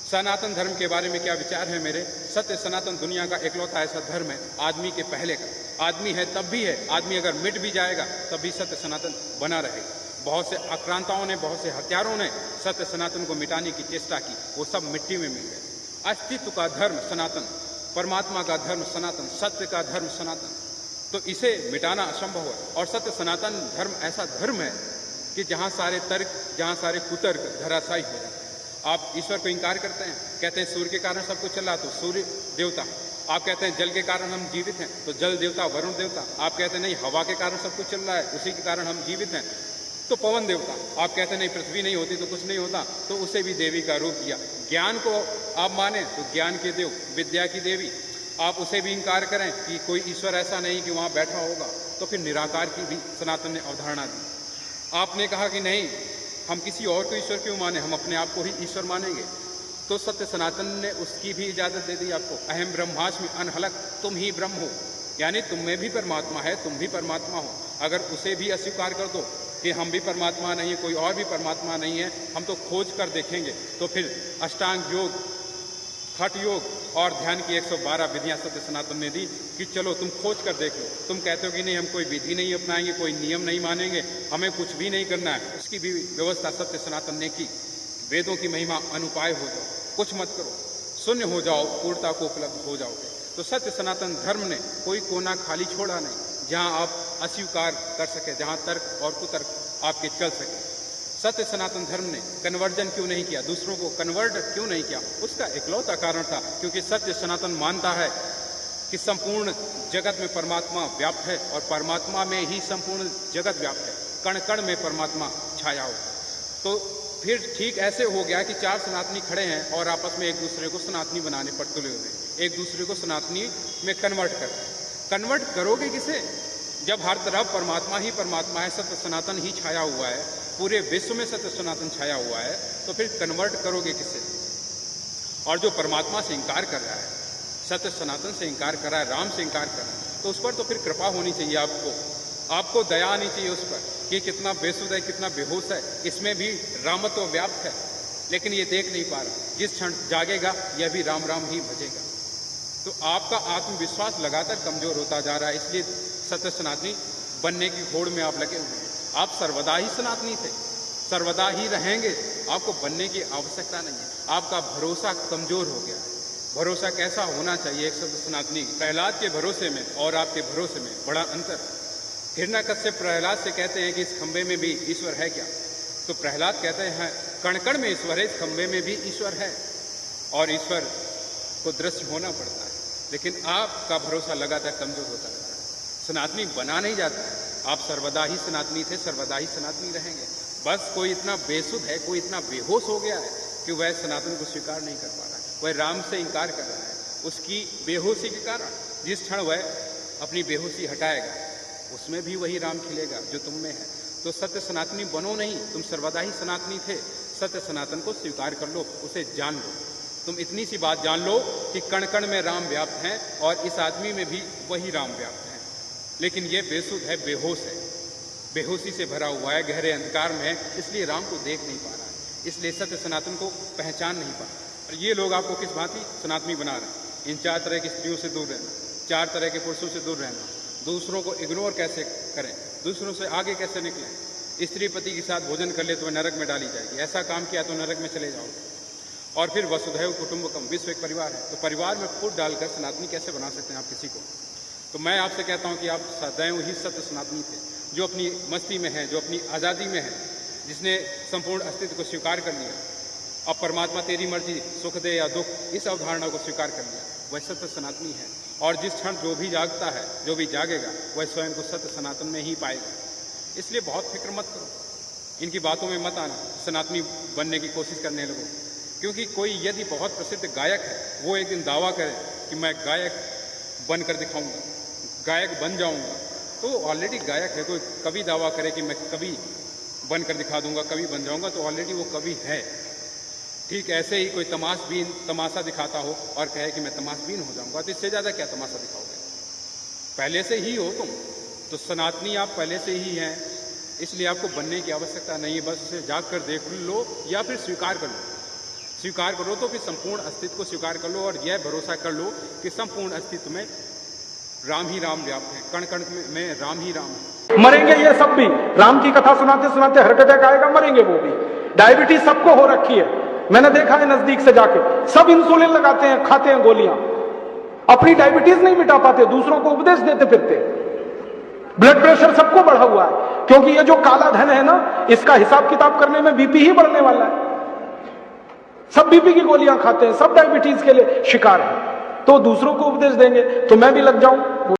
सनातन धर्म के बारे में क्या विचार है मेरे? सत्य सनातन दुनिया का एकलौता ऐसा धर्म है आदमी के पहले का। आदमी है तब भी है, आदमी अगर मिट भी जाएगा तब भी सत्य सनातन बना रहेगा। बहुत से आक्रांताओं ने, बहुत से हत्यारों ने सत्य सनातन को मिटाने की चेष्टा की, वो सब मिट्टी में मिल गए। अस्तित्व का धर्म सनातन, परमात्मा का धर्म सनातन, सत्य का धर्म सनातन, तो इसे मिटाना असंभव है। और सत्य सनातन धर्म ऐसा धर्म है कि जहाँ सारे तर्क, जहाँ सारे कुतर्क धराशायी हो जाते हैं। आप ईश्वर को इंकार करते हैं, कहते हैं सूर्य के कारण सब कुछ चल रहा, तो सूर्य देवता। आप कहते हैं जल के कारण हम जीवित हैं, तो जल देवता, वरुण देवता। आप कहते हैं नहीं हवा के कारण सब कुछ चल रहा है, उसी के कारण हम जीवित हैं, तो पवन देवता। आप कहते हैं नहीं पृथ्वी नहीं होती तो कुछ नहीं होता, तो उसे भी देवी का रूप दिया। ज्ञान को आप माने तो ज्ञान के देव, विद्या की देवी। आप उसे भी इंकार करें कि कोई ईश्वर ऐसा नहीं कि वहाँ बैठा होगा, तो फिर निराकार की भी सनातन ने अवधारणा दी। आपने कहा कि नहीं हम किसी और को ईश्वर क्यों माने, हम अपने आप को ही ईश्वर मानेंगे, तो सत्य सनातन ने उसकी भी इजाज़त दे दी आपको। अहम ब्रह्मास्मि अनहलक, तुम ही ब्रह्म हो, यानी तुम में भी परमात्मा है, तुम भी परमात्मा हो। अगर उसे भी अस्वीकार कर दो कि हम भी परमात्मा नहीं है, कोई और भी परमात्मा नहीं है, हम तो खोज कर देखेंगे, तो फिर अष्टांग योग, हठ योग और ध्यान की 112 विधियां सत्य सनातन ने दी कि चलो तुम खोज कर देख लो। तुम कहते हो कि नहीं हम कोई विधि नहीं अपनाएंगे, कोई नियम नहीं मानेंगे, हमें कुछ भी नहीं करना है, उसकी भी व्यवस्था सत्य सनातन ने की। वेदों की महिमा अनुपाय हो जाओ, कुछ मत करो, शून्य हो जाओ, पूर्णता को उपलब्ध हो जाओगे। तो सत्य सनातन धर्म ने कोई कोना खाली छोड़ा नहीं जहाँ आप अस्वीकार कर सके, जहाँ तर्क और कुतर्क आपके चल सके। सत्य सनातन धर्म ने कन्वर्जन क्यों नहीं किया, दूसरों को कन्वर्ट क्यों नहीं किया? उसका एकलौता कारण था क्योंकि सत्य सनातन मानता है कि संपूर्ण जगत में परमात्मा व्याप्त है और परमात्मा में ही संपूर्ण जगत व्याप्त है, कण कण में परमात्मा छाया हो। तो फिर ठीक ऐसे हो गया कि चार सनातनी खड़े हैं और आपस में एक दूसरे को सनातनी बनाने पर तुले हुए हैं, एक दूसरे को सनातनी में कन्वर्ट कर रहे हैं। कन्वर्ट करोगे किसे जब हर तरफ परमात्मा ही परमात्मा है, सत्य सनातन ही छाया हुआ है, पूरे विश्व में सत्य सनातन छाया हुआ है, तो फिर कन्वर्ट करोगे किसे? और जो परमात्मा से इंकार कर रहा है, सत्य सनातन से इंकार कर रहा है, राम से इंकार कर रहा है, तो उस पर तो फिर कृपा होनी चाहिए आपको दया आनी चाहिए उस पर कि कितना बेसुध है, कितना बेहोश है, इसमें भी रामत्व व्याप्त है, लेकिन ये देख नहीं पा रहा। जिस क्षण जागेगा यह भी राम राम ही भजेगा। तो आपका आत्मविश्वास लगातार कमजोर होता जा रहा है, इसलिए सत्य सनातनी बनने की होड़ में आप लगे हुए हैं। आप सर्वदा ही सनातनी थे, सर्वदा ही रहेंगे, आपको बनने की आवश्यकता नहीं है। आपका भरोसा कमजोर हो गया है। भरोसा कैसा होना चाहिए एक सत्य सनातनी? प्रहलाद के भरोसे में और आपके भरोसे में बड़ा अंतर। हिरण्यकश्यप प्रहलाद से कहते हैं कि इस खंबे में भी ईश्वर है क्या? तो प्रहलाद कहते हैं कण कण में ईश्वर है, इस खंबे में भी ईश्वर है, और ईश्वर को दृश्य होना पड़ता है। लेकिन आपका भरोसा लगातार कमजोर होता है। सनातनी बना नहीं जाता है। आप सर्वदा ही सनातनी थे, सर्वदा ही सनातनी रहेंगे। बस कोई इतना बेसुध है, कोई इतना बेहोश हो गया है कि वह सनातन को स्वीकार नहीं कर पा रहा है, वह राम से इंकार कर रहा है। उसकी बेहोशी के कारण जिस क्षण वह अपनी बेहोशी हटाएगा उसमें भी वही राम खिलेगा जो तुम में है। तो सत्य सनातनी बनो नहीं, तुम सर्वदा ही सनातनी थे। सत्य सनातन को स्वीकार कर लो, उसे जान लो। तुम इतनी सी बात जान लो कि कण कण में राम व्याप्त हैं और इस आदमी में भी वही राम व्याप्त है। लेकिन ये बेसुध है, बेहोश है, बेहोशी से भरा हुआ है, गहरे अंधकार में है, इसलिए राम को देख नहीं पा रहा है, इसलिए सत्य सनातन को पहचान नहीं पा रहा। और ये लोग आपको किस भांति सनातनी बना रहे हैं? इन चार तरह की स्त्रियों से दूर रहना, चार तरह के पुरुषों से दूर रहना, दूसरों को इग्नोर कैसे करें, दूसरों से आगे कैसे निकलें। स्त्री पति के साथ भोजन कर ले तो वह नरक में डाली जाएगी, ऐसा काम किया तो नरक में चले जाओगे। और फिर वसुधैव कुटुंबकम, विश्व एक परिवार है, तो परिवार में फूट डालकर सनातनी कैसे बना सकते हैं आप किसी को? तो मैं आपसे कहता हूं कि आप सदैव ही सत्य सनातनी थे, जो अपनी मस्ती में है, जो अपनी आज़ादी में है, जिसने संपूर्ण अस्तित्व को स्वीकार कर लिया। अब परमात्मा तेरी मर्जी, सुख दे या दुख, इस अवधारणा को स्वीकार कर लिया, वह सत्य सनातनी है। और जिस क्षण जो भी जागता है, जो भी जागेगा, वह स्वयं को सत्य सनातन में ही पाएगा। इसलिए बहुत फिक्र मत करो, इनकी बातों में मत आना, सनातनी बनने की कोशिश करने लगो। क्योंकि कोई यदि बहुत प्रसिद्ध गायक है, वो एक दिन दावा करे कि मैं गायक बनकर दिखाऊंगा, गायक बन जाऊंगा, तो ऑलरेडी गायक है। कोई कवि दावा करे कि मैं कवि बनकर दिखा दूंगा, कवि बन जाऊंगा, तो ऑलरेडी वो कवि है। ठीक ऐसे ही कोई तमाशबीन तमाशा दिखाता हो और कहे कि मैं तमाशबीन हो जाऊंगा, तो इससे ज़्यादा क्या तमाशा दिखाओगे? पहले से ही हो तुम, तो सनातनी आप पहले से ही हैं, इसलिए आपको बनने की आवश्यकता नहीं है। बस उसे जाग कर देख लो या फिर स्वीकार कर लो स्वीकार करो तो कि संपूर्ण अस्तित्व को स्वीकार कर लो और यह भरोसा कर लो कि संपूर्ण अस्तित्व में राम ही राम व्याप्त है, कण कण में राम ही राम है। मरेंगे ये सब भी, राम की कथा सुनाते सुनाते हार्ट अटैक आएगा, मरेंगे वो भी। डायबिटीज सबको हो रखी है, मैंने देखा है नजदीक से जाके, सब इंसुलिन लगाते हैं, खाते हैं गोलियां, अपनी डायबिटीज नहीं मिटा पाते, दूसरों को उपदेश देते फिरते। ब्लड प्रेशर सबको बढ़ा हुआ है, क्योंकि ये जो काला धन है ना, इसका हिसाब किताब करने में बीपी ही बढ़ने वाला है। सब बीपी की गोलियां खाते हैं, सब डायबिटीज के लिए शिकार हैं, तो दूसरों को उपदेश देंगे तो मैं भी लग जाऊं।